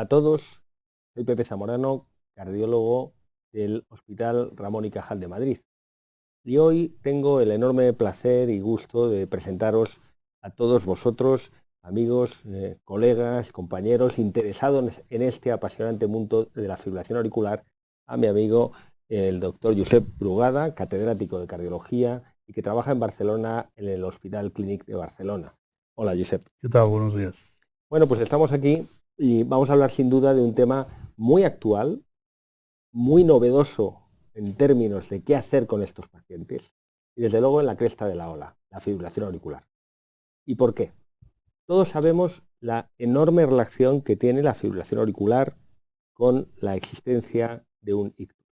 a todos, soy Pepe Zamorano, cardiólogo del Hospital Ramón y Cajal de Madrid. Y hoy tengo el enorme placer y gusto de presentaros a todos vosotros, amigos, colegas, compañeros interesados en este apasionante mundo de la fibrilación auricular, a mi amigo el doctor Josep Brugada, catedrático de cardiología y que trabaja en Barcelona en el Hospital Clínico de Barcelona. Hola, Josep. ¿Qué tal? Buenos días. Bueno, pues estamos aquí y vamos a hablar sin duda de un tema muy actual, muy novedoso en términos de qué hacer con estos pacientes y desde luego en la cresta de la ola, la fibrilación auricular. ¿Y por qué? Todos sabemos la enorme relación que tiene la fibrilación auricular con la existencia de un ictus.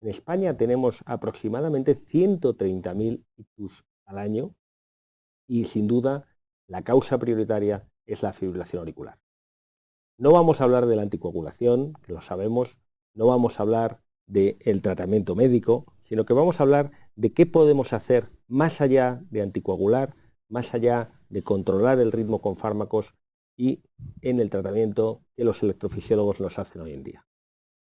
En España tenemos aproximadamente 130.000 ictus al año y sin duda la causa prioritaria es la fibrilación auricular. No vamos a hablar de la anticoagulación, que lo sabemos, no vamos a hablar del tratamiento médico, sino que vamos a hablar de qué podemos hacer más allá de anticoagular, más allá de controlar el ritmo con fármacos y en el tratamiento que los electrofisiólogos nos hacen hoy en día.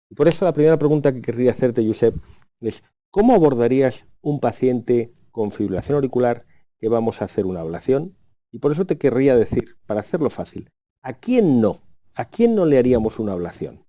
Y por eso la primera pregunta que querría hacerte, Josep, es ¿cómo abordarías un paciente con fibrilación auricular que vamos a hacer una ablación? Y por eso te querría decir, para hacerlo fácil, ¿a quién no? ¿A quién no le haríamos una ablación?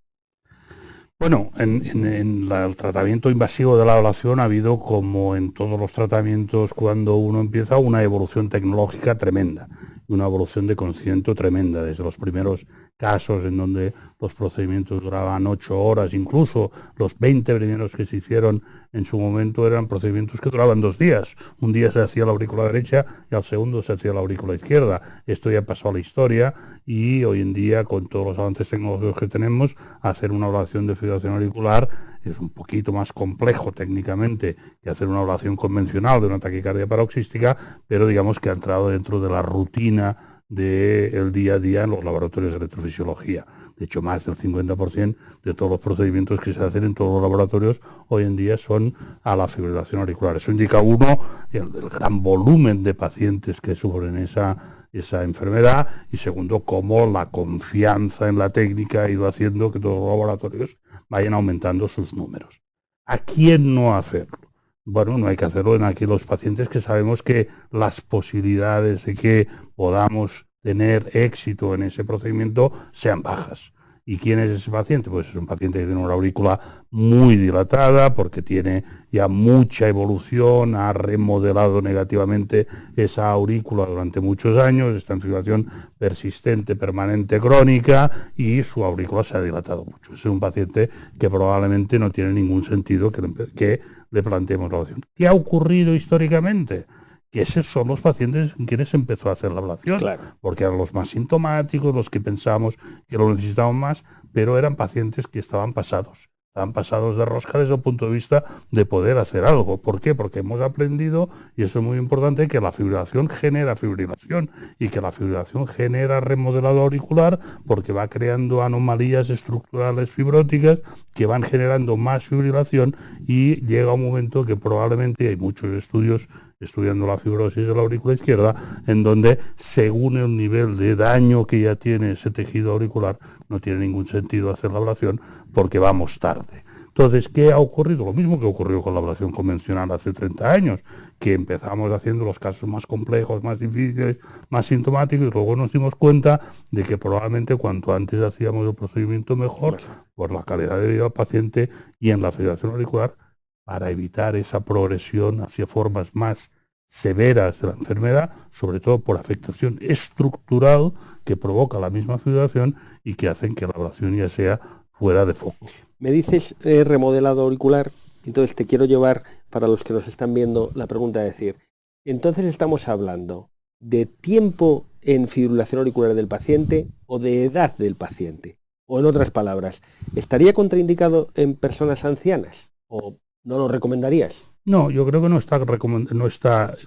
Bueno, en el tratamiento invasivo de la ablación ha habido, como en todos los tratamientos cuando uno empieza, una evolución tecnológica tremenda, una evolución de conocimiento tremenda, desde los primeros casos en donde los procedimientos duraban 8 horas, incluso los 20 primeros que se hicieron en su momento eran procedimientos que duraban 2 días. Un día se hacía la aurícula derecha y al segundo se hacía la aurícula izquierda. Esto ya pasó a la historia y hoy en día, con todos los avances tecnológicos que tenemos, hacer una ablación de fibrilación auricular es un poquito más complejo técnicamente que hacer una ablación convencional de una taquicardia paroxística, pero digamos que ha entrado dentro de la rutina del día a día en los laboratorios de electrofisiología. De hecho, más del 50% de todos los procedimientos que se hacen en todos los laboratorios hoy en día son a la fibrilación auricular. Eso indica, uno, el gran volumen de pacientes que sufren esa enfermedad, y segundo, cómo la confianza en la técnica ha ido haciendo que todos los laboratorios vayan aumentando sus números. ¿A quién no hacerlo? Bueno, no hay que hacerlo en aquellos pacientes que sabemos que las posibilidades de que podamos tener éxito en ese procedimiento sean bajas. ¿Y quién es ese paciente? Pues es un paciente que tiene una aurícula muy dilatada porque tiene ya mucha evolución, ha remodelado negativamente esa aurícula durante muchos años, está en fibrilación persistente, permanente, crónica, y su aurícula se ha dilatado mucho. Es un paciente que probablemente no tiene ningún sentido que le planteemos la ablación. ¿Qué ha ocurrido históricamente? Que esos son los pacientes en quienes empezó a hacer la ablación, Claro. Porque eran los más sintomáticos, los que pensamos que lo necesitaban más, pero eran pacientes que estaban pasados de rosca desde el punto de vista de poder hacer algo. ¿Por qué? Porque hemos aprendido, y eso es muy importante, que la fibrilación genera fibrilación y que la fibrilación genera remodelado auricular porque va creando anomalías estructurales fibróticas que van generando más fibrilación, y llega un momento que probablemente hay muchos estudios estudiando la fibrosis de la aurícula izquierda, en donde, según el nivel de daño que ya tiene ese tejido auricular, no tiene ningún sentido hacer la ablación porque vamos tarde. Entonces, ¿qué ha ocurrido? Lo mismo que ocurrió con la ablación convencional hace 30 años, que empezamos haciendo los casos más complejos, más difíciles, más sintomáticos, y luego nos dimos cuenta de que probablemente cuanto antes hacíamos el procedimiento mejor, por la calidad de vida del paciente y en la fibrilación auricular, para evitar esa progresión hacia formas más severas de la enfermedad, sobre todo por afectación estructural que provoca la misma fibrilación y que hacen que la ablación ya sea fuera de foco. Me dices remodelado auricular, entonces te quiero llevar, para los que nos están viendo, la pregunta de decir, entonces estamos hablando de tiempo en fibrilación auricular del paciente o de edad del paciente. O en otras palabras, ¿estaría contraindicado en personas ancianas o no lo recomendarías? No, yo creo que no está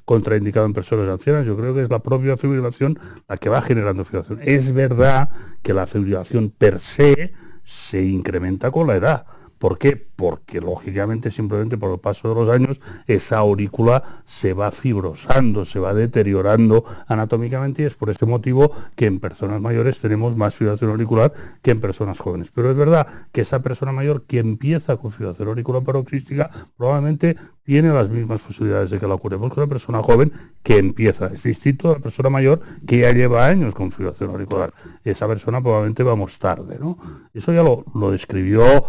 contraindicado en personas ancianas. Yo creo que es la propia fibrilación la que va generando fibrilación. Es verdad que la fibrilación per se incrementa con la edad, ¿Por qué? Porque lógicamente, simplemente por el paso de los años, esa aurícula se va fibrosando, se va deteriorando anatómicamente, y es por ese motivo que en personas mayores tenemos más fibrilación auricular que en personas jóvenes. Pero es verdad que esa persona mayor que empieza con fibrilación auricular paroxística probablemente tiene las mismas posibilidades de que la curemos que una persona joven que empieza. Es distinto a la persona mayor que ya lleva años con fibrilación auricular. Esa persona probablemente vamos tarde, ¿no? Eso ya lo describió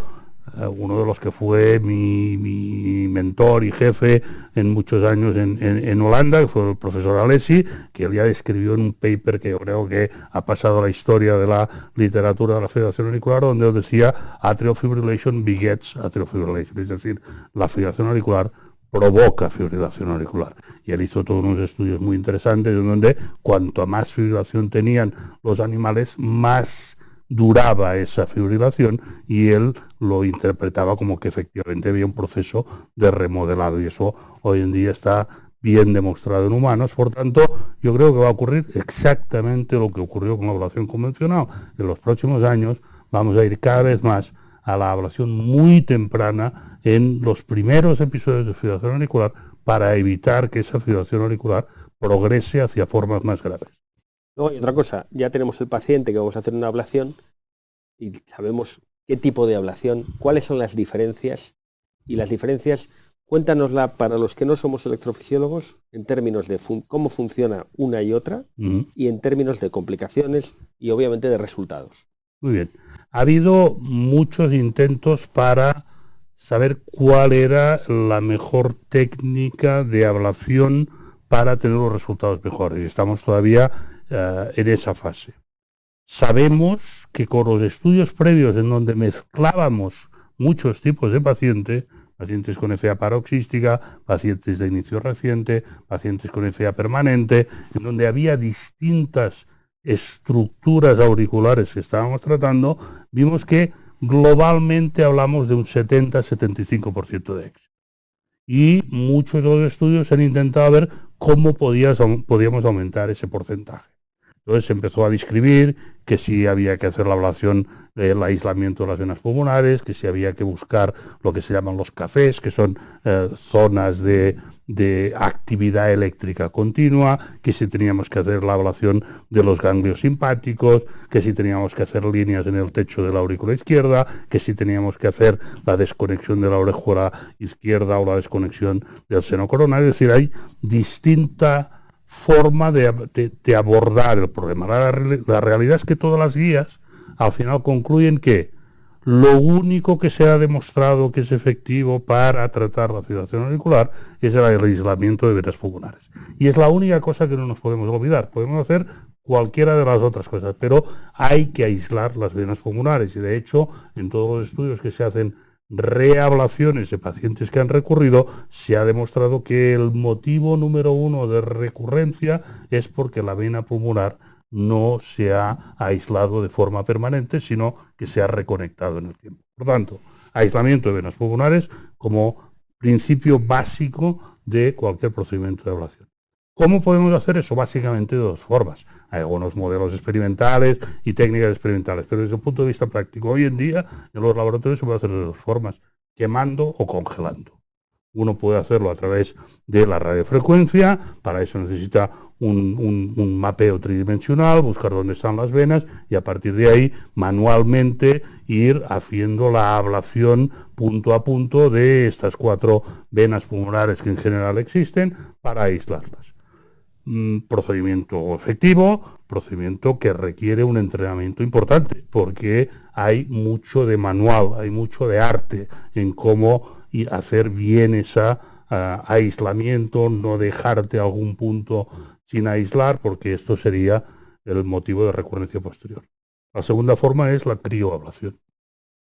uno de los que fue mi mentor y jefe en muchos años en Holanda, que fue el profesor Alessi, que él ya describió en un paper que yo creo que ha pasado a la historia de la literatura de la fibrilación auricular, donde él decía atrial fibrillation begets atrial fibrillation, es decir, la fibrilación auricular provoca fibrilación auricular. Y él hizo todos unos estudios muy interesantes en donde cuanto más fibrilación tenían los animales, más duraba esa fibrilación, y él lo interpretaba como que efectivamente había un proceso de remodelado, y eso hoy en día está bien demostrado en humanos. Por tanto, yo creo que va a ocurrir exactamente lo que ocurrió con la ablación convencional. En los próximos años vamos a ir cada vez más a la ablación muy temprana en los primeros episodios de fibrilación auricular, para evitar que esa fibrilación auricular progrese hacia formas más graves. No, y otra cosa, ya tenemos el paciente que vamos a hacer una ablación y sabemos qué tipo de ablación, cuáles son las diferencias, y las diferencias, cuéntanosla para los que no somos electrofisiólogos, en términos de cómo funciona una y otra, y en términos de complicaciones y obviamente de resultados. Muy bien. Ha habido muchos intentos para saber cuál era la mejor técnica de ablación para tener los resultados mejores. Estamos todavía en esa fase. Sabemos que con los estudios previos en donde mezclábamos muchos tipos de pacientes con FA paroxística, pacientes de inicio reciente, pacientes con FA permanente, en donde había distintas estructuras auriculares que estábamos tratando, vimos que globalmente hablamos de un 70-75% de éxito. Y muchos de los estudios han intentado ver cómo podíamos aumentar ese porcentaje. Entonces se empezó a describir que si había que hacer la ablación, el aislamiento de las venas pulmonares, que si había que buscar lo que se llaman los cafés, que son zonas de actividad eléctrica continua, que si teníamos que hacer la ablación de los ganglios simpáticos, que si teníamos que hacer líneas en el techo de la aurícula izquierda, que si teníamos que hacer la desconexión de la orejuela izquierda o la desconexión del seno coronario. Es decir, hay distinta forma de abordar el problema. La realidad es que todas las guías al final concluyen que lo único que se ha demostrado que es efectivo para tratar la fibrilación auricular es el aislamiento de venas pulmonares. Y es la única cosa que no nos podemos olvidar. Podemos hacer cualquiera de las otras cosas, pero hay que aislar las venas pulmonares. Y de hecho, en todos los estudios que se hacen reablaciones de pacientes que han recurrido, se ha demostrado que el motivo número uno de recurrencia es porque la vena pulmonar no se ha aislado de forma permanente, sino que se ha reconectado en el tiempo. Por tanto, aislamiento de venas pulmonares como principio básico de cualquier procedimiento de ablación. ¿Cómo podemos hacer eso? Básicamente de dos formas. Hay algunos modelos experimentales y técnicas experimentales, pero desde el punto de vista práctico, hoy en día en los laboratorios se puede hacer de dos formas: quemando o congelando. Uno puede hacerlo a través de la radiofrecuencia, para eso necesita un mapeo tridimensional, buscar dónde están las venas y a partir de ahí manualmente ir haciendo la ablación punto a punto de estas 4 venas pulmonares que en general existen para aislarlas. Procedimiento efectivo, procedimiento que requiere un entrenamiento importante, porque hay mucho de manual, hay mucho de arte en cómo hacer bien ese aislamiento, no dejarte algún punto sin aislar, porque esto sería el motivo de recurrencia posterior. La segunda forma es la crioablación.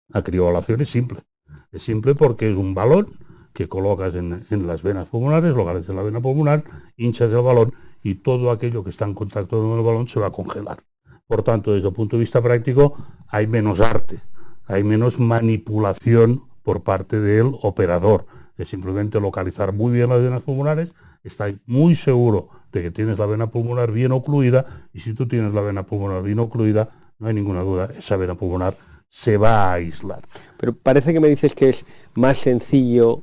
La crioablación es simple porque es un balón que colocas en las venas pulmonares, localizas la vena pulmonar, hinchas el balón y todo aquello que está en contacto con el balón se va a congelar. Por tanto, desde el punto de vista práctico, hay menos arte, hay menos manipulación por parte del operador. Es simplemente localizar muy bien las venas pulmonares, estar muy seguro de que tienes la vena pulmonar bien ocluida, y si tú tienes la vena pulmonar bien ocluida, no hay ninguna duda, esa vena pulmonar se va a aislar. Pero parece que me dices que es más sencillo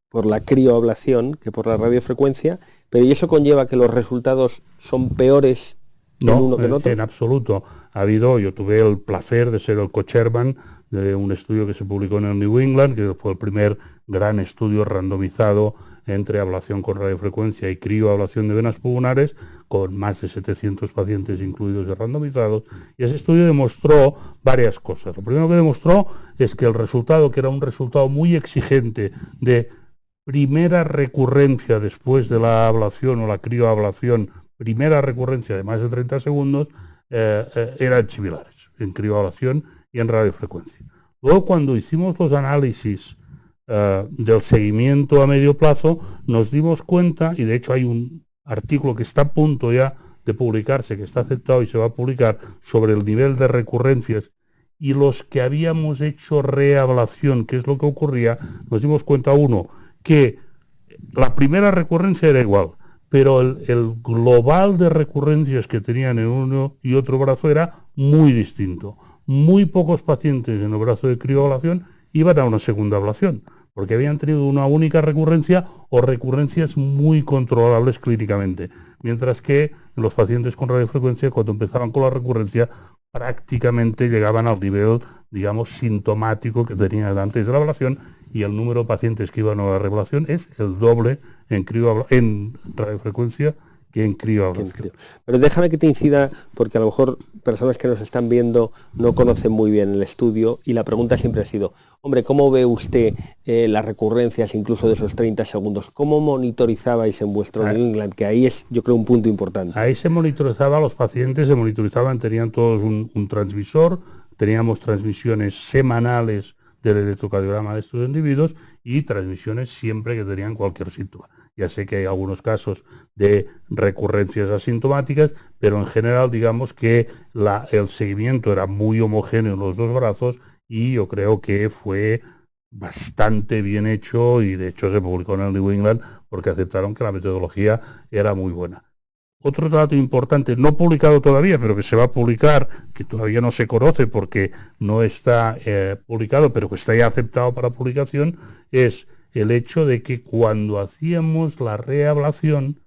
por la crioablación que por la radiofrecuencia, pero ¿y eso conlleva que los resultados son peores en No, uno que en otro? en absoluto. Yo tuve el placer de ser el co-chairman de un estudio que se publicó en el New England, que fue el primer gran estudio randomizado entre ablación con radiofrecuencia y crioablación de venas pulmonares, con más de 700 pacientes incluidos y randomizados. Y ese estudio demostró varias cosas. Lo primero que demostró es que el resultado, que era un resultado muy exigente de primera recurrencia después de la ablación o la crioablación, primera recurrencia de más de 30 segundos, eran similares en crioablación y en radiofrecuencia. Luego, cuando hicimos los análisis del seguimiento a medio plazo, nos dimos cuenta, y de hecho hay un artículo que está a punto ya de publicarse, que está aceptado y se va a publicar, sobre el nivel de recurrencias, y los que habíamos hecho reablación, que es lo que ocurría, nos dimos cuenta, uno, que la primera recurrencia era igual, pero el global de recurrencias que tenían en uno y otro brazo era muy distinto. Muy pocos pacientes en el brazo de crioablación iban a una segunda ablación, porque habían tenido una única recurrencia o recurrencias muy controlables clínicamente, mientras que los pacientes con radiofrecuencia, cuando empezaban con la recurrencia, prácticamente llegaban al nivel, digamos, sintomático que tenían antes de la ablación, y el número de pacientes que iban a la reablación es el doble en radiofrecuencia que en crioablación. Pero déjame que te incida, porque a lo mejor personas que nos están viendo no conocen muy bien el estudio, y la pregunta siempre ha sido, hombre, ¿cómo ve usted las recurrencias incluso de esos 30 segundos? ¿Cómo monitorizabais en vuestro New England? Que ahí es, yo creo, un punto importante. Ahí se monitorizaba a los pacientes, tenían todos un transmisor, teníamos transmisiones semanales del electrocardiograma de estos individuos y transmisiones siempre que tenían cualquier síntoma. Ya sé que hay algunos casos de recurrencias asintomáticas, pero en general digamos que el seguimiento era muy homogéneo en los dos brazos, y yo creo que fue bastante bien hecho, y de hecho se publicó en el New England porque aceptaron que la metodología era muy buena. Otro dato importante, no publicado todavía, pero que se va a publicar, que todavía no se conoce porque no está publicado, pero que está ya aceptado para publicación, es el hecho de que cuando hacíamos la reablación,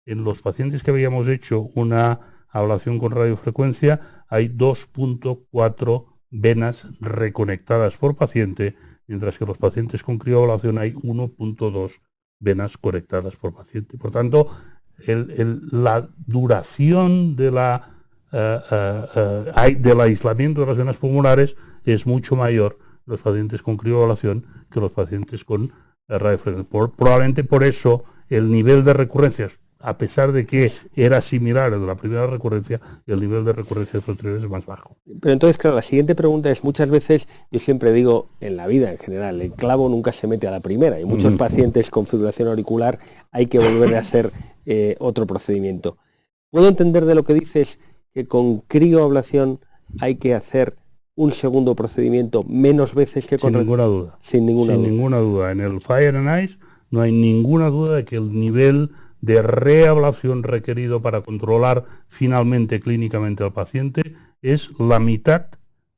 en los pacientes que habíamos hecho una ablación con radiofrecuencia, hay 2.4 venas reconectadas por paciente, mientras que los pacientes con crioablación hay 1.2 venas conectadas por paciente. Por tanto, la duración de del aislamiento de las venas pulmonares es mucho mayor en los pacientes con crioablación que los pacientes con radiofrecuencia. Probablemente por eso el nivel de recurrencias, a pesar de que era similar al de la primera recurrencia, el nivel de recurrencias posteriores es más bajo. Pero entonces, claro, la siguiente pregunta es, muchas veces, yo siempre digo, en la vida en general, el clavo nunca se mete a la primera, y muchos pacientes con fibrilación auricular hay que volver a hacer otro procedimiento. ¿Puedo entender de lo que dices que con crioablación hay que hacer un segundo procedimiento menos veces que con... Sin ninguna duda. Sin ninguna duda. En el Fire and Ice no hay ninguna duda de que el nivel de reablación requerido para controlar finalmente clínicamente al paciente es la mitad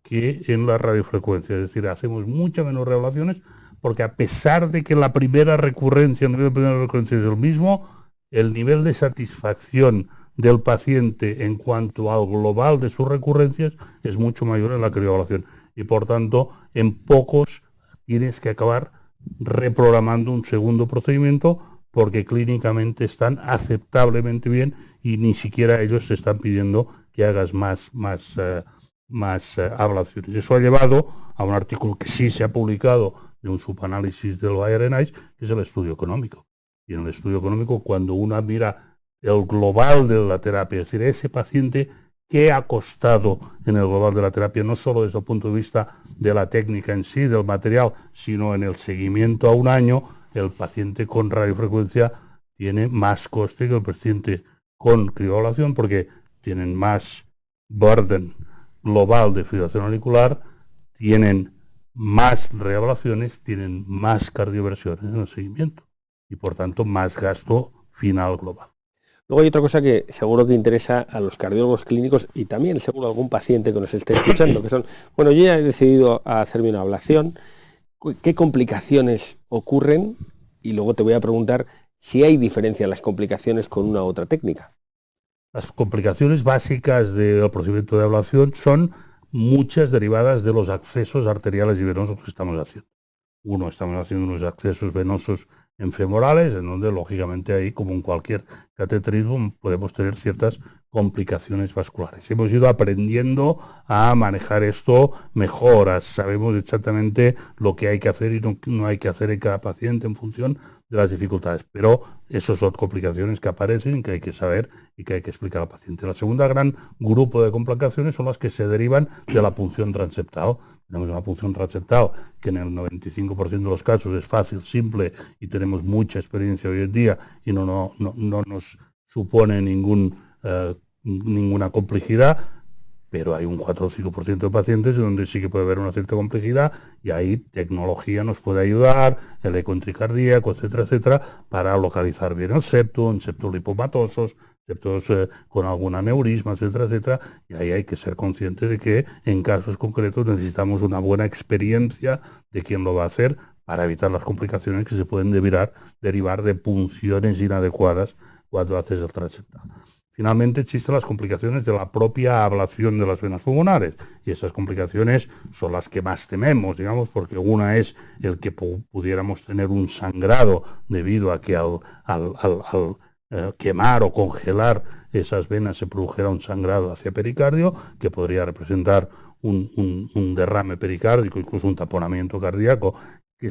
que en la radiofrecuencia. Es decir, hacemos muchas menos reablaciones porque, a pesar de que la primera recurrencia, el nivel de primera recurrencia es el mismo, el nivel de satisfacción del paciente en cuanto al global de sus recurrencias es mucho mayor en la crioablación, y por tanto en pocos tienes que acabar reprogramando un segundo procedimiento porque clínicamente están aceptablemente bien y ni siquiera ellos te están pidiendo que hagas más ablaciones. Eso ha llevado a un artículo que sí se ha publicado de un subanálisis del IRNIs, que es el estudio económico. Y en el estudio económico, cuando uno mira el global de la terapia, es decir, ese paciente, ¿qué ha costado en el global de la terapia? No solo desde el punto de vista de la técnica en sí, del material, sino en el seguimiento a un año. El paciente con radiofrecuencia tiene más coste que el paciente con crioablación, porque tienen más burden global de fibrilación auricular, tienen más reablaciones, tienen más cardioversiones en el seguimiento y por tanto más gasto final global. Luego hay otra cosa que seguro que interesa a los cardiólogos clínicos y también seguro a algún paciente que nos esté escuchando, que son, bueno, yo ya he decidido a hacerme una ablación, ¿qué complicaciones ocurren? Y luego te voy a preguntar si hay diferencia en las complicaciones con una u otra técnica. Las complicaciones básicas del procedimiento de ablación son muchas derivadas de los accesos arteriales y venosos que estamos haciendo. Uno, estamos haciendo unos accesos venosos en femorales, en donde lógicamente ahí, como en cualquier cateterismo, podemos tener ciertas complicaciones vasculares. Hemos ido aprendiendo a manejar esto mejor, sabemos exactamente lo que hay que hacer y no hay que hacer en cada paciente en función de las dificultades, pero esas son complicaciones que aparecen y que hay que saber y que hay que explicar al paciente. La segunda gran grupo de complicaciones son las que se derivan de la punción transeptal. Tenemos una punción transeptal que en el 95% de los casos es fácil, simple y tenemos mucha experiencia hoy en día y no nos supone ninguna complejidad, pero hay un 4 o 5% de pacientes donde sí que puede haber una cierta complejidad y ahí tecnología nos puede ayudar, el eco intracardíaco, etcétera, etcétera, para localizar bien el septo, en septos lipomatosos, septos con algún aneurisma, etcétera, etcétera, y ahí hay que ser consciente de que en casos concretos necesitamos una buena experiencia de quien lo va a hacer para evitar las complicaciones que se pueden derivar de punciones inadecuadas cuando haces el transeptal. Finalmente existen las complicaciones de la propia ablación de las venas pulmonares y esas complicaciones son las que más tememos, digamos, porque una es el que pudiéramos tener un sangrado debido a que al quemar o congelar esas venas se produjera un sangrado hacia pericardio que podría representar un derrame pericárdico, incluso un taponamiento cardíaco que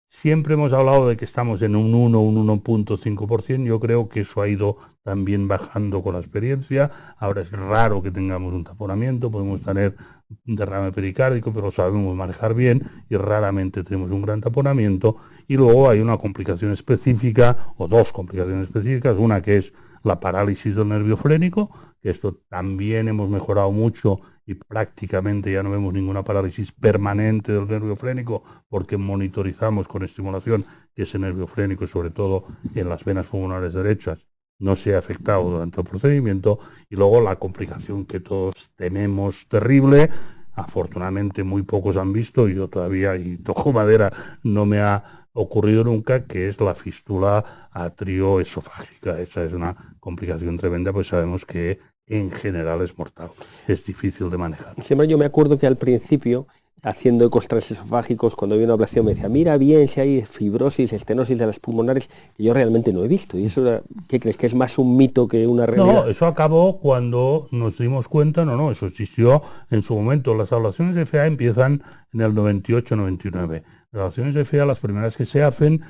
siempre hemos hablado de que estamos en un 1,5%. Yo creo que eso ha ido también bajando con la experiencia. Ahora es raro que tengamos un taponamiento, podemos tener un derrame pericárdico, pero lo sabemos manejar bien y raramente tenemos un gran taponamiento. Y luego hay una complicación específica o dos complicaciones específicas. Una que es la parálisis del nervio frénico, que esto también hemos mejorado mucho y prácticamente ya no vemos ninguna parálisis permanente del nervio frénico porque monitorizamos con estimulación que ese nervio frénico, sobre todo en las venas pulmonares derechas, no sea afectado durante el procedimiento. Y luego la complicación que todos tememos terrible, afortunadamente muy pocos han visto, yo todavía, y toco madera, no me ha ocurrido nunca, que es la fístula atrioesofágica. Esa es una complicación tremenda, pues sabemos que en general es mortal, es difícil de manejar. Siempre yo me acuerdo que al principio, haciendo ecos transesofágicos, cuando había una ablación me decía, mira bien si hay fibrosis, estenosis de las pulmonares, que yo realmente no he visto. ¿Y eso, qué crees, que es más un mito que una realidad? No, eso acabó cuando nos dimos cuenta, no, eso existió en su momento. Las ablaciones de FA empiezan en el 98-99. Las ablaciones de FA, las primeras que se hacen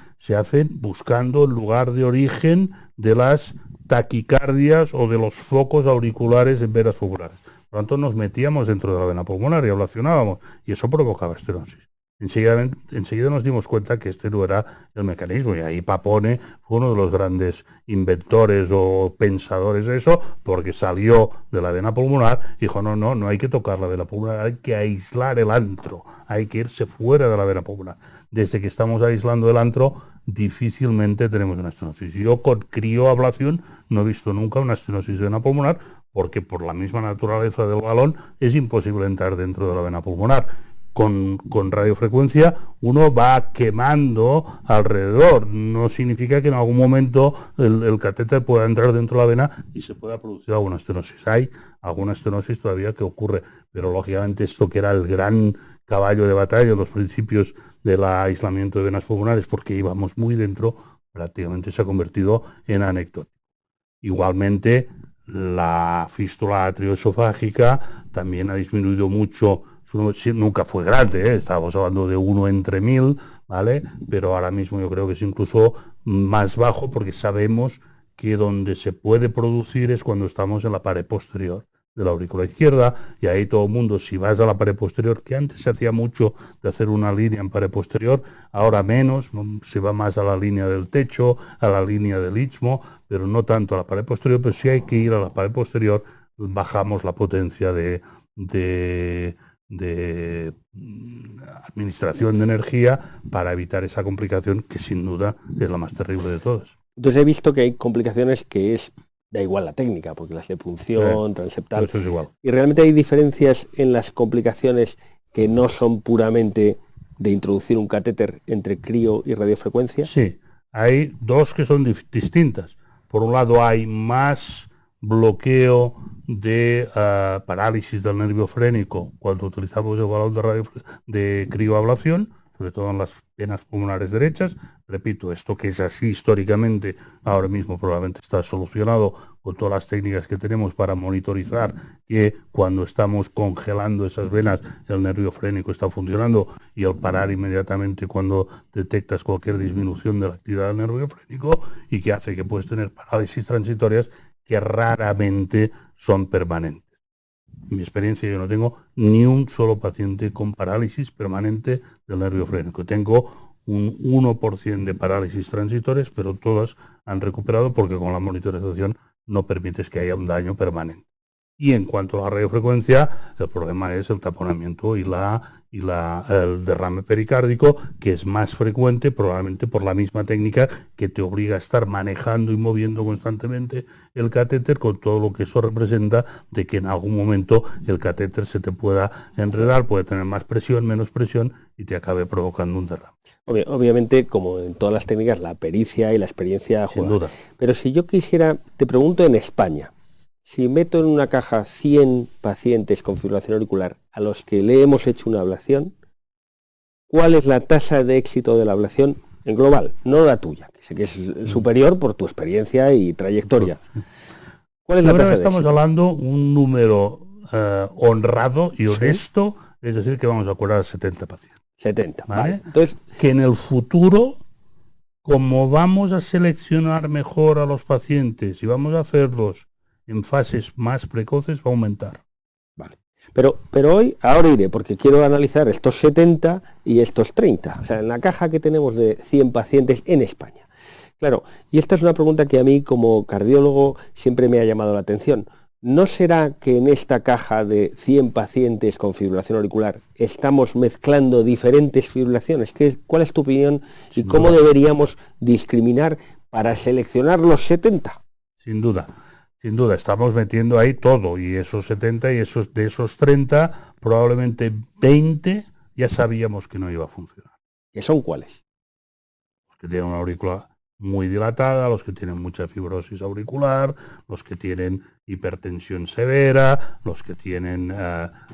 buscando el lugar de origen de las taquicardias o de los focos auriculares en venas pulmonares. Por lo tanto, nos metíamos dentro de la vena pulmonar y ablacionábamos, y eso provocaba estenosis. Enseguida nos dimos cuenta que este no era el mecanismo, y ahí Papone fue uno de los grandes inventores o pensadores de eso, porque salió de la vena pulmonar y dijo, no hay que tocar la vena pulmonar, hay que aislar el antro, hay que irse fuera de la vena pulmonar. Desde que estamos aislando el antro, difícilmente tenemos una estenosis. Yo con crioablación no he visto nunca una estenosis de vena pulmonar, porque por la misma naturaleza del balón es imposible entrar dentro de la vena pulmonar. Con radiofrecuencia uno va quemando alrededor. No significa que en algún momento el catéter pueda entrar dentro de la vena y se pueda producir alguna estenosis. Hay alguna estenosis todavía que ocurre, pero lógicamente esto que era el gran caballo de batalla en los principios del aislamiento de venas pulmonares, porque íbamos muy dentro, prácticamente se ha convertido en anécdota. Igualmente, la fístula atrioesofágica también ha disminuido mucho. Nunca fue grande, estábamos hablando de 1 entre 1000, ¿vale? Pero ahora mismo yo creo que es incluso más bajo, porque sabemos que donde se puede producir es cuando estamos en la pared posterior de la aurícula izquierda, y ahí todo el mundo, si vas a la pared posterior, que antes se hacía mucho de hacer una línea en pared posterior, ahora menos, se va más a la línea del techo, a la línea del istmo, pero no tanto a la pared posterior. Pero si hay que ir a la pared posterior, bajamos la potencia de administración de energía para evitar esa complicación que sin duda es la más terrible de todas. Entonces he visto que hay complicaciones que da igual la técnica, porque las de punción, transeptal, eso es igual. y realmente hay diferencias en las complicaciones que no son puramente de introducir un catéter entre crío y radiofrecuencia. Sí, hay dos que son distintas. Por un lado hay más bloqueo de parálisis del nervio frénico cuando utilizamos el balón de crioablación, sobre todo en las venas pulmonares derechas. Repito, esto que es así históricamente, ahora mismo probablemente está solucionado con todas las técnicas que tenemos para monitorizar que cuando estamos congelando esas venas el nervio frénico está funcionando, y el parar inmediatamente cuando detectas cualquier disminución de la actividad del nervio frénico, y que hace que puedes tener parálisis transitorias que raramente son permanentes. En mi experiencia, yo no tengo ni un solo paciente con parálisis permanente del nervio frénico. Tengo un 1% de parálisis transitorias, pero todas han recuperado porque con la monitorización no permites que haya un daño permanente. Y en cuanto a la radiofrecuencia, el problema es el taponamiento y el derrame pericárdico, que es más frecuente probablemente por la misma técnica que te obliga a estar manejando y moviendo constantemente el catéter, con todo lo que eso representa de que en algún momento el catéter se te pueda enredar, puede tener más presión, menos presión, y te acabe provocando un derrame. Obviamente, como en todas las técnicas, la pericia y la experiencia Sin juegan. duda. Pero si yo quisiera, te pregunto en España, si meto en una caja 100 pacientes con fibrilación auricular a los que le hemos hecho una ablación, ¿cuál es la tasa de éxito de la ablación en global? No la tuya, que sé que es superior por tu experiencia y trayectoria. ¿Cuál es la tasa de Estamos éxito? hablando un número honrado y honesto, es decir, que vamos a curar 70 pacientes. 70, ¿vale? vale. Entonces, que en el futuro, como vamos a seleccionar mejor a los pacientes y vamos a hacerlos en fases más precoces, va a aumentar. Vale. Pero ahora iré, porque quiero analizar estos 70 y estos 30. O sea, en la caja que tenemos de 100 pacientes en España. Claro, y esta es una pregunta que a mí como cardiólogo siempre me ha llamado la atención. ¿No será que en esta caja de 100 pacientes con fibrilación auricular estamos mezclando diferentes fibrilaciones? ¿Cuál es tu opinión y cómo deberíamos discriminar para seleccionar los 70? Sin duda, estamos metiendo ahí todo, y esos 70 y de esos 30, probablemente 20 ya sabíamos que no iba a funcionar. ¿Qué son cuáles? Los que tienen una aurícula muy dilatada, los que tienen mucha fibrosis auricular, los que tienen hipertensión severa, los que tienen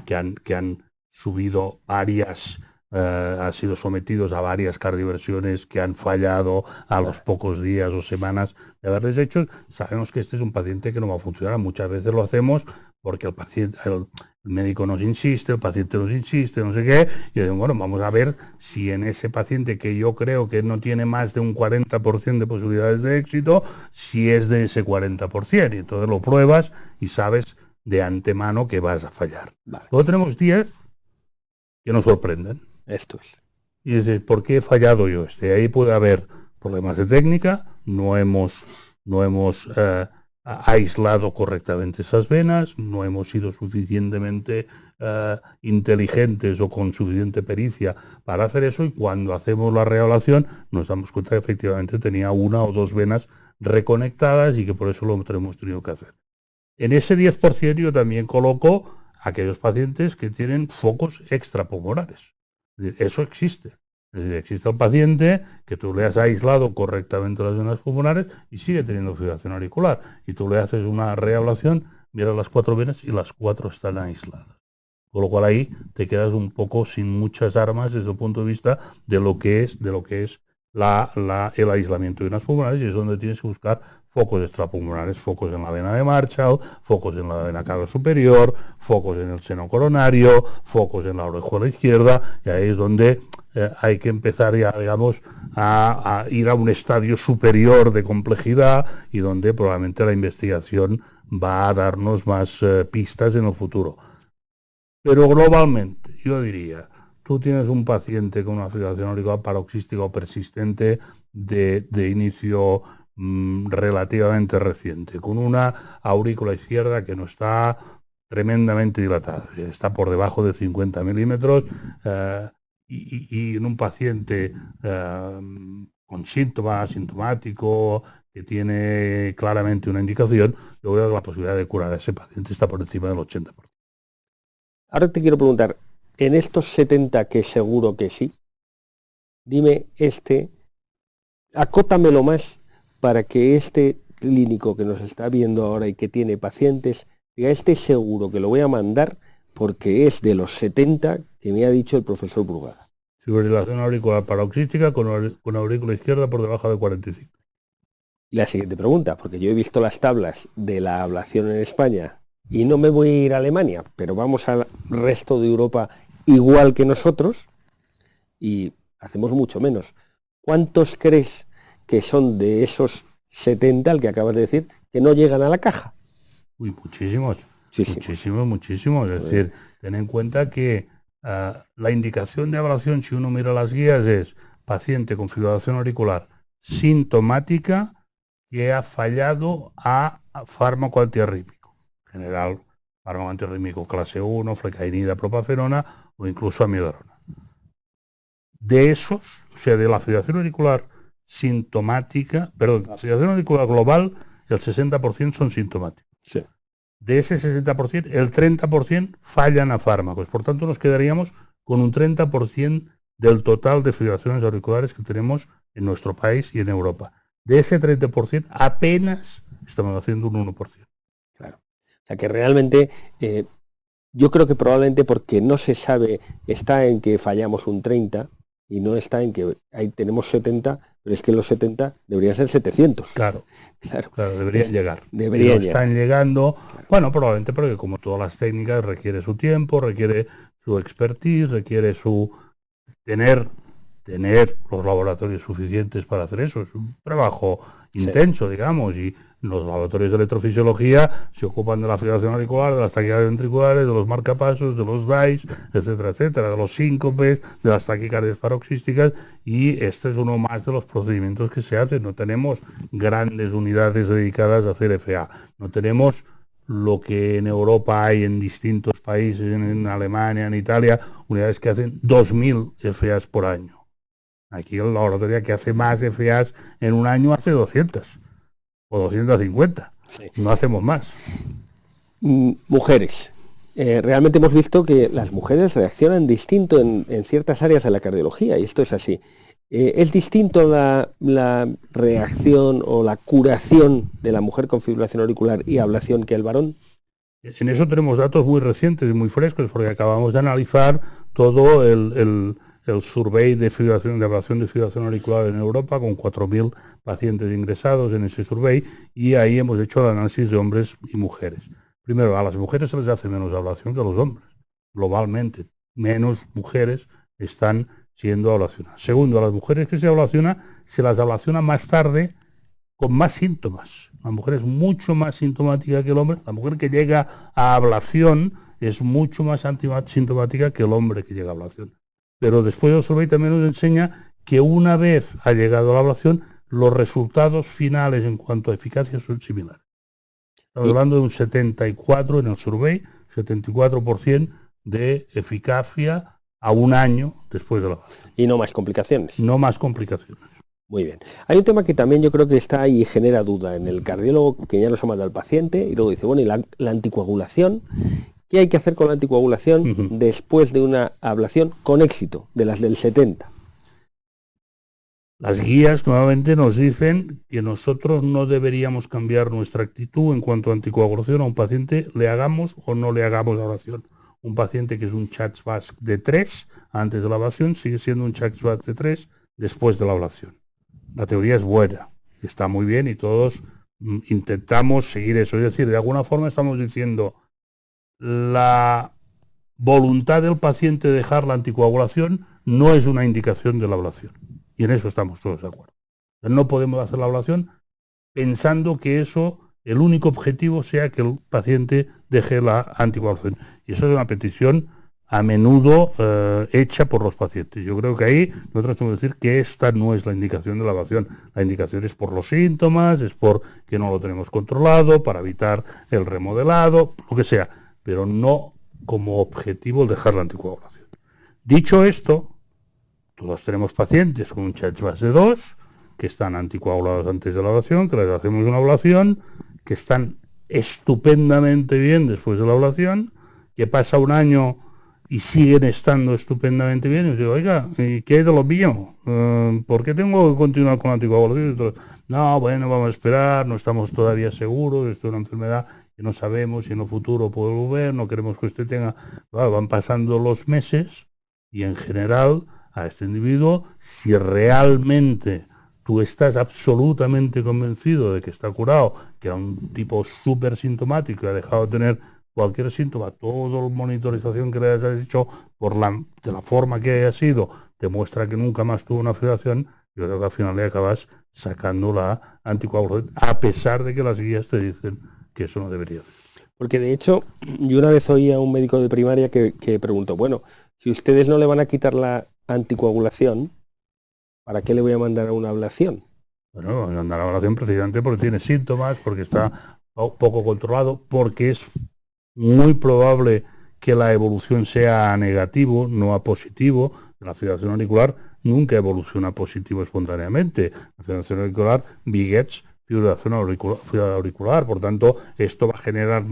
que han subido varias, han sido sometidos a varias cardioversiones que han fallado a los pocos días o semanas de haberles hecho. Sabemos que este es un paciente que no va a funcionar. Muchas veces lo hacemos porque el médico nos insiste, el paciente nos insiste, no sé qué, y decimos, bueno, vamos a ver si en ese paciente que yo creo que no tiene más de un 40% de posibilidades de éxito, si es de ese 40%, y entonces lo pruebas y sabes de antemano que vas a fallar. Vale. Luego tenemos 10 que nos sorprenden. Esto es. Y dices, ¿por qué he fallado yo? Ahí puede haber problemas de técnica, no hemos aislado correctamente esas venas, no hemos sido suficientemente inteligentes o con suficiente pericia para hacer eso, y cuando hacemos la reablación nos damos cuenta que efectivamente tenía una o dos venas reconectadas y que por eso lo hemos tenido que hacer. En ese 10% yo también coloco aquellos pacientes que tienen focos extrapulmonares. Eso existe. Es decir, existe un paciente que tú le has aislado correctamente las venas pulmonares y sigue teniendo fibrilación auricular. Y tú le haces una reablación, miras las 4 venas y las 4 están aisladas. Con lo cual ahí te quedas un poco sin muchas armas desde el punto de vista de lo que es el aislamiento de venas pulmonares, y es donde tienes que buscar focos extrapulmonares, focos en la vena de Marshall, focos en la vena cava superior, focos en el seno coronario, focos en la orejuela izquierda, y ahí es donde hay que empezar ya, digamos, a ir a un estadio superior de complejidad, y donde probablemente la investigación va a darnos más pistas en el futuro. Pero globalmente, yo diría, tú tienes un paciente con una fibrilación auricular paroxística o persistente de inicio relativamente reciente, con una aurícula izquierda que no está tremendamente dilatada, está por debajo de 50 milímetros, y en un paciente con síntomas, asintomático, que tiene claramente una indicación, yo creo que la posibilidad de curar a ese paciente está por encima del 80%. Ahora te quiero preguntar, en estos 70 que seguro que sí, dime acótamelo más para que este clínico que nos está viendo ahora y que tiene pacientes, diga, seguro que lo voy a mandar porque es de los 70 que me ha dicho el profesor Brugada. Fibrilación auricular paroxística con aurícula izquierda por debajo de 45. Y la siguiente pregunta, porque yo he visto las tablas de la ablación en España y no me voy a ir a Alemania, pero vamos al resto de Europa igual que nosotros y hacemos mucho menos. ¿Cuántos crees que son de esos 70, al que acabas de decir, que no llegan a la caja? Uy, muchísimos. Muchísimos. Es decir, ten en cuenta que la indicación de ablación, si uno mira las guías, es paciente con fibrilación auricular sintomática que ha fallado a fármaco antiarrítmico. En general, fármaco antiarrítmico clase 1, flecainida, propaferona o incluso amiodarona. De esos, o sea, de la fibrilación auricular sintomática, perdón, la fibrilación auricular global, el 60% son sintomáticos. Sí. De ese 60%, el 30% fallan a fármacos. Por tanto, nos quedaríamos con un 30% del total de fibrilaciones auriculares que tenemos en nuestro país y en Europa. De ese 30%, apenas estamos haciendo un 1%. Claro. O sea que realmente, yo creo que probablemente porque no se sabe, está en que fallamos un 30 y no está en que ahí tenemos 70, pero es que los 70 deberían ser 700. Claro, deberían llegar. Deberían llegar. Están llegando, claro. Bueno, probablemente porque como todas las técnicas requiere su tiempo, requiere su expertise, requiere su tener los laboratorios suficientes para hacer eso. Es un trabajo intenso, digamos, y los laboratorios de electrofisiología se ocupan de la fibrilación auricular, de las taquicardias ventriculares, de los marcapasos, de los DAIs, etcétera, etcétera, de los síncopes, de las taquicardias paroxísticas, y este es uno más de los procedimientos que se hacen. No tenemos grandes unidades dedicadas a hacer FA, no tenemos lo que en Europa hay en distintos países, en Alemania, en Italia, unidades que hacen 2.000 FAs por año. Aquí el laboratorio que hace más FAs en un año hace 200 o 250. Sí. No hacemos más. Mujeres. Realmente hemos visto que las mujeres reaccionan distinto en ciertas áreas de la cardiología, y esto es así. ¿Es distinto la reacción o la curación de la mujer con fibrilación auricular y ablación que el varón? En eso tenemos datos muy recientes y muy frescos, porque acabamos de analizar todo el survey de ablación de fibrilación auricular en Europa, con 4.000 pacientes ingresados en ese survey, y ahí hemos hecho el análisis de hombres y mujeres. Primero, a las mujeres se les hace menos ablación que a los hombres. Globalmente, menos mujeres están siendo ablacionadas. Segundo, a las mujeres que se ablaciona, se las ablaciona más tarde con más síntomas. La mujer es mucho más sintomática que el hombre. La mujer que llega a ablación es mucho más sintomática que el hombre que llega a ablación. Pero después el survey también nos enseña que una vez ha llegado a la ablación, los resultados finales en cuanto a eficacia son similares. Estamos hablando de un 74 en el survey, 74% de eficacia a un año después de la ablación. Y no más complicaciones. No más complicaciones. Muy bien. Hay un tema que también yo creo que está ahí y genera duda en el cardiólogo, que ya nos ha mandado al paciente, y luego dice, bueno, ¿y la anticoagulación? ¿Qué hay que hacer con la anticoagulación después de una ablación con éxito, de las del 70? Las guías nuevamente nos dicen que nosotros no deberíamos cambiar nuestra actitud en cuanto a anticoagulación a un paciente, le hagamos o no le hagamos ablación. Un paciente que es un Church-Basque de 3 antes de la ablación sigue siendo un Church-Basque de 3 después de la ablación. La teoría es buena, está muy bien y todos intentamos seguir eso. Es decir, de alguna forma estamos diciendo la voluntad del paciente de dejar la anticoagulación no es una indicación de la ablación. Y en eso estamos todos de acuerdo. No podemos hacer la ablación pensando que eso, el único objetivo sea que el paciente deje la anticoagulación. Y eso es una petición a menudo hecha por los pacientes. Yo creo que ahí nosotros tenemos que decir que esta no es la indicación de la ablación. La indicación es por los síntomas, es porque no lo tenemos controlado, para evitar el remodelado, lo que sea, pero no como objetivo el dejar la anticoagulación. Dicho esto, todos tenemos pacientes con un Church-Basque de 2 que están anticoagulados antes de la ablación, que les hacemos una ablación, que están estupendamente bien después de la ablación, que pasa un año y siguen estando estupendamente bien. Y yo digo, oiga, ¿y qué hay de lo mío? ¿Por qué tengo que continuar con la anticoagulación? No, bueno, vamos a esperar, no estamos todavía seguros, esto es una enfermedad que no sabemos si en el futuro puede volver, no queremos que usted tenga... Bueno, van pasando los meses y en general a este individuo, si realmente tú estás absolutamente convencido de que está curado, que era un tipo súper sintomático y ha dejado de tener cualquier síntoma, toda la monitorización que le hayas hecho de la forma que haya sido, te muestra que nunca más tuvo una fibrilación, yo creo que al final le acabas sacando la anticoagulación, a pesar de que las guías te dicen que eso no debería ser. Porque de hecho, yo una vez oí a un médico de primaria que preguntó, bueno, si ustedes no le van a quitar la anticoagulación, ¿para qué le voy a mandar a una ablación? Bueno, mandar a la ablación precisamente porque tiene síntomas, porque está poco controlado, porque es muy probable que la evolución sea a negativo, no a positivo. La fibrilación auricular nunca evoluciona positivo espontáneamente. La fibrilación auricular begets fibrilación auricular. Por tanto, esto va a generar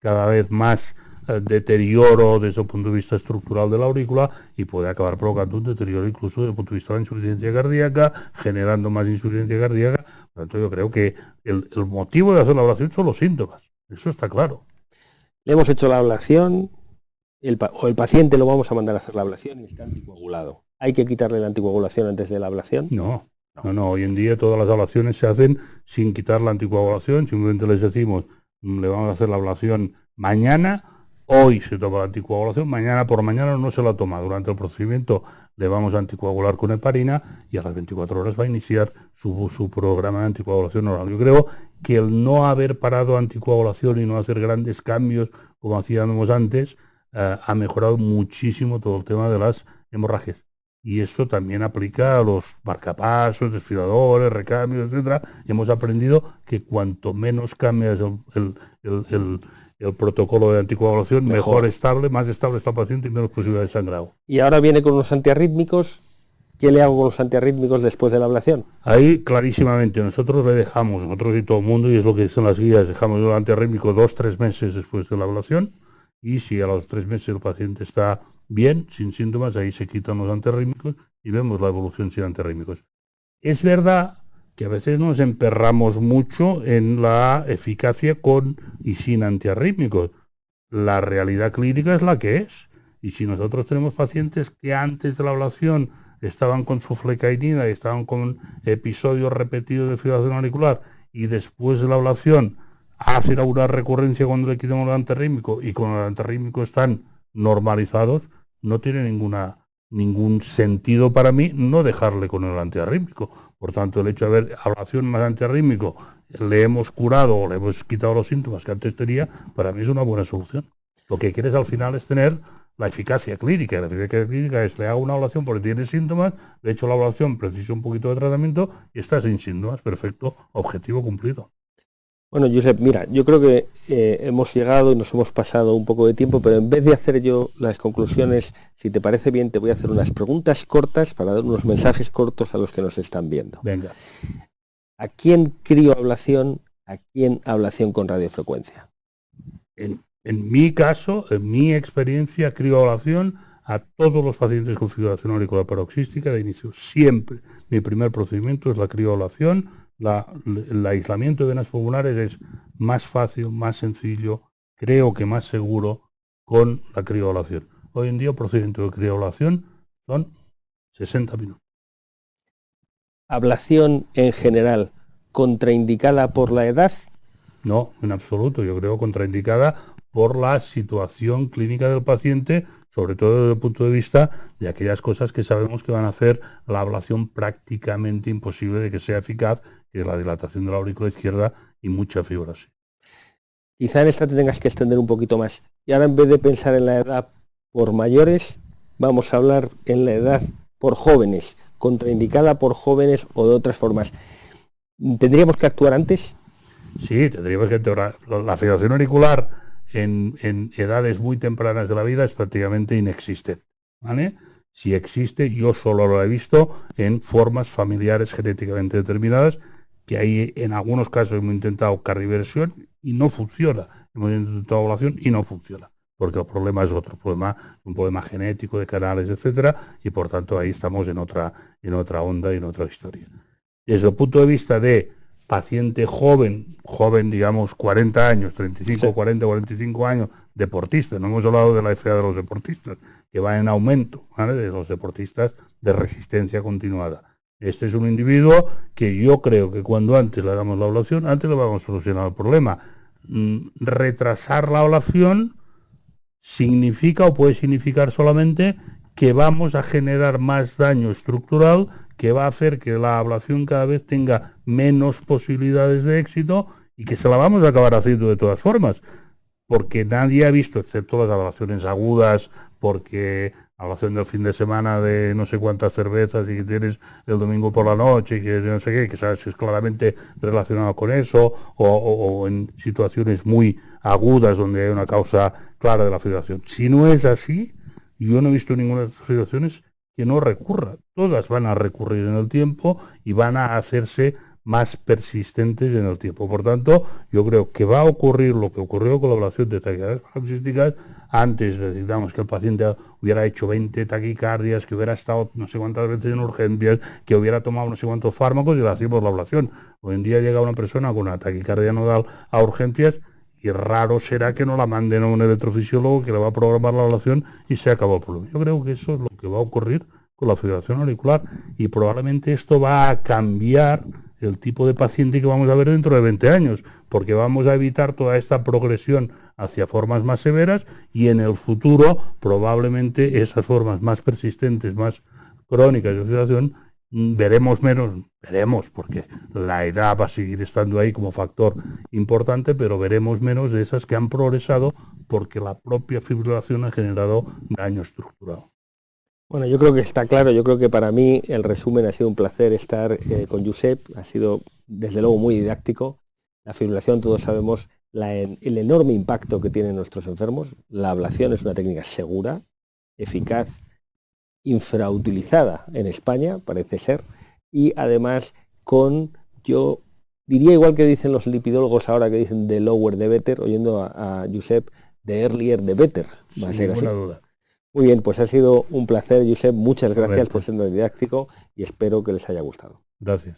cada vez más deterioro desde el punto de vista estructural de la aurícula y puede acabar provocando un deterioro incluso desde el punto de vista de la insuficiencia cardíaca, generando más insuficiencia cardíaca. Por tanto, yo creo que el motivo de hacer la ablación son los síntomas. Eso está claro. Le hemos hecho la ablación, el paciente lo vamos a mandar a hacer la ablación y está anticoagulado. ¿Hay que quitarle la anticoagulación antes de la ablación? No. Hoy en día todas las ablaciones se hacen sin quitar la anticoagulación, simplemente les decimos, le vamos a hacer la ablación mañana, hoy se toma la anticoagulación, mañana por mañana no se la toma. Durante el procedimiento le vamos a anticoagular con heparina y a las 24 horas va a iniciar su programa de anticoagulación oral. Yo creo que el no haber parado anticoagulación y no hacer grandes cambios como hacíamos antes, ha mejorado muchísimo todo el tema de las hemorragias. Y eso también aplica a los marcapasos, desfibriladores, recambios, etcétera. Y hemos aprendido que cuanto menos cambias el protocolo de anticoagulación, mejor estable, más estable está el paciente y menos posibilidad de sangrado. Y ahora viene con unos antiarrítmicos. ¿Qué le hago con los antiarrítmicos después de la ablación? Ahí clarísimamente nosotros y todo el mundo, y es lo que dicen las guías, dejamos el antiarrítmico 2-3 meses después de la ablación, y si a los 3 meses el paciente está bien, sin síntomas, ahí se quitan los antiarrítmicos y vemos la evolución sin antiarrítmicos. Es verdad que a veces nos emperramos mucho en la eficacia con y sin antiarrítmicos. La realidad clínica es la que es. Y si nosotros tenemos pacientes que antes de la ablación estaban con su flecainida y estaban con episodios repetidos de fibrilación auricular y después de la ablación hacen una recurrencia cuando le quitamos el antiarrítmico y con el antiarrítmico están normalizados, no tiene ningún sentido para mí no dejarle con el antiarrítmico. Por tanto, el hecho de haber ablación más antiarrítmico, le hemos curado o le hemos quitado los síntomas que antes tenía, para mí es una buena solución. Lo que quieres al final es tener la eficacia clínica. La eficacia clínica es, le hago una ablación porque tiene síntomas, le echo la ablación, preciso un poquito de tratamiento y está sin síntomas. Perfecto, objetivo cumplido. Bueno, Josep, mira, yo creo que hemos llegado y nos hemos pasado un poco de tiempo, pero en vez de hacer yo las conclusiones, si te parece bien, te voy a hacer unas preguntas cortas para dar unos mensajes cortos a los que nos están viendo. Venga. ¿A quién crioablación? ¿A quién ablación con radiofrecuencia? En mi caso, en mi experiencia, crioablación a todos los pacientes con fibrilación auricular paroxística de inicio. Siempre. Mi primer procedimiento es la crioablación. El aislamiento de venas pulmonares es más fácil, más sencillo, creo que más seguro con la crioablación. Hoy en día el procedimiento de crioablación son 60 minutos. ¿Ablación en general contraindicada por la edad? No, en absoluto. Yo creo contraindicada por la situación clínica del paciente, sobre todo desde el punto de vista de aquellas cosas que sabemos que van a hacer la ablación prácticamente imposible de que sea eficaz, que es la dilatación de la aurícula izquierda y mucha fibrosis. Quizá en esta te tengas que extender un poquito más. Y ahora en vez de pensar en la edad por mayores, vamos a hablar en la edad por jóvenes, contraindicada por jóvenes o de otras formas. ¿Tendríamos que actuar antes? Sí, tendríamos que actuar. La fibrilación auricular en edades muy tempranas de la vida es prácticamente inexistente, ¿vale? Si existe, yo solo lo he visto en formas familiares genéticamente determinadas, que ahí en algunos casos hemos intentado cardiversión y no funciona. Hemos intentado ablación y no funciona, porque el problema es otro, un problema genético de canales, etcétera, y por tanto ahí estamos en otra onda y en otra historia. Desde el punto de vista de paciente joven, digamos 40 años, 35, sí. 40, 45 años, deportista, no hemos hablado de la FA de los deportistas, que va en aumento, ¿vale? De los deportistas de resistencia continuada. Este es un individuo que yo creo que cuando antes le hagamos la ablación, antes le vamos a solucionar el problema. Retrasar la ablación significa o puede significar solamente que vamos a generar más daño estructural, que va a hacer que la ablación cada vez tenga menos posibilidades de éxito y que se la vamos a acabar haciendo de todas formas, porque nadie ha visto, excepto las ablaciones agudas, porque ablación del fin de semana de no sé cuántas cervezas y que tienes el domingo por la noche y que no sé qué, que sabes que es claramente relacionado con eso, o en situaciones muy agudas donde hay una causa clara de la fibrilación. Si no es así, yo no he visto ninguna de estas situaciones que no recurra. Todas van a recurrir en el tiempo y van a hacerse más persistentes en el tiempo. Por tanto, yo creo que va a ocurrir lo que ocurrió con la ablación de taquicardias paroxísticas. Antes, digamos, que el paciente hubiera hecho 20 taquicardias, que hubiera estado no sé cuántas veces en urgencias, que hubiera tomado no sé cuántos fármacos y le hacíamos la ablación. Hoy en día llega una persona con una taquicardia nodal a urgencias y raro será que no la manden a un electrofisiólogo que le va a programar la ablación y se acabó el problema. Yo creo que eso es lo que va a ocurrir con la fibrilación auricular y probablemente esto va a cambiar el tipo de paciente que vamos a ver dentro de 20 años, porque vamos a evitar toda esta progresión hacia formas más severas y en el futuro probablemente esas formas más persistentes, más crónicas de fibrilación veremos, porque la edad va a seguir estando ahí como factor importante, pero veremos menos de esas que han progresado porque la propia fibrilación ha generado daño estructural. Bueno, yo creo que está claro, yo creo que para mí el resumen ha sido un placer estar con Josep, ha sido desde luego muy didáctico. La fibrilación, todos sabemos el enorme impacto que tiene en nuestros enfermos. La ablación es una técnica segura, eficaz, infrautilizada en España, parece ser, y además yo diría igual que dicen los lipidólogos ahora, que dicen de lower the better, oyendo a Josep, de earlier the better, va a ser así. Duda. Muy bien, pues ha sido un placer, Josep, muchas gracias por ser didáctico y espero que les haya gustado. Gracias.